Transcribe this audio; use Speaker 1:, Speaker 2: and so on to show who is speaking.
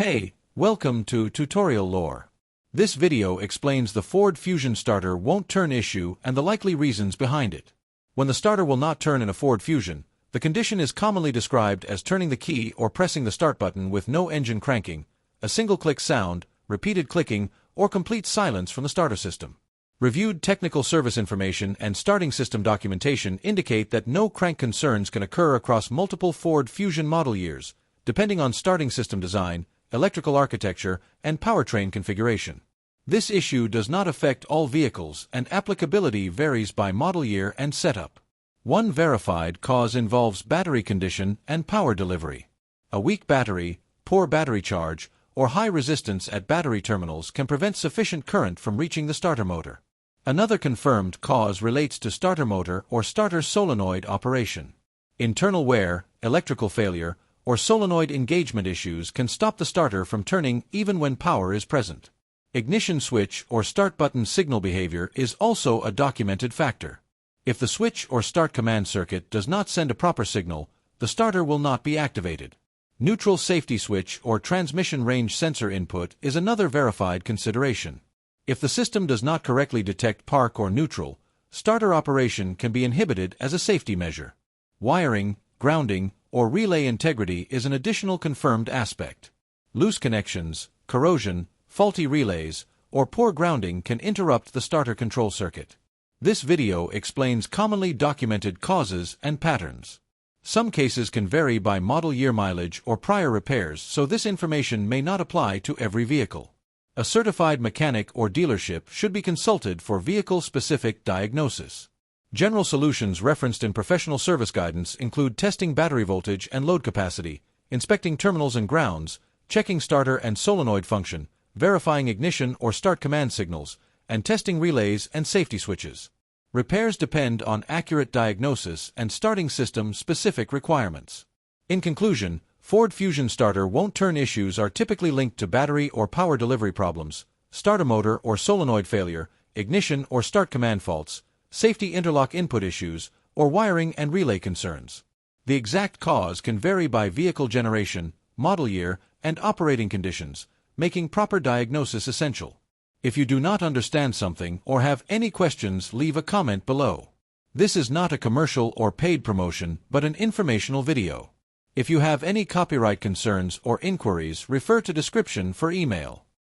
Speaker 1: Hey, welcome to Tutorial Lore. This video explains the Ford Fusion starter won't turn issue and the likely reasons behind it. When the starter will not turn in a Ford Fusion, the condition is commonly described as turning the key or pressing the start button with no engine cranking, a single click sound, repeated clicking, or complete silence from the starter system. Reviewed technical service information and starting system documentation indicate that no crank concerns can occur across multiple Ford Fusion model years, depending on starting system design, electrical architecture, and powertrain configuration. This issue does not affect all vehicles, and applicability varies by model year and setup. One verified cause involves battery condition and power delivery. A weak battery, poor battery charge, or high resistance at battery terminals can prevent sufficient current from reaching the starter motor. Another confirmed cause relates to starter motor or starter solenoid operation. Internal wear, electrical failure, or solenoid engagement issues can stop the starter from turning even when power is present. Ignition switch or start button signal behavior is also a documented factor. If the switch or start command circuit does not send a proper signal, the starter will not be activated. Neutral safety switch or transmission range sensor input is another verified consideration. If the system does not correctly detect park or neutral, starter operation can be inhibited as a safety measure. Wiring, grounding, or relay integrity is an additional confirmed aspect. Loose connections, corrosion, faulty relays, or poor grounding can interrupt the starter control circuit. This video explains commonly documented causes and patterns. Some cases can vary by model year mileage or prior repairs, so this information may not apply to every vehicle. A certified mechanic or dealership should be consulted for vehicle-specific diagnosis. General solutions referenced in professional service guidance include testing battery voltage and load capacity, inspecting terminals and grounds, checking starter and solenoid function, verifying ignition or start command signals, and testing relays and safety switches. Repairs depend on accurate diagnosis and starting system-specific requirements. In conclusion, Ford Fusion starter won't turn issues are typically linked to battery or power delivery problems, starter motor or solenoid failure, ignition or start command faults, safety interlock input issues, or wiring and relay concerns. The exact cause can vary by vehicle generation, model year, and operating conditions, making proper diagnosis essential. If you do not understand something or have any questions, leave a comment below. This is not a commercial or paid promotion, but an informational video. If you have any copyright concerns or inquiries, refer to description for email.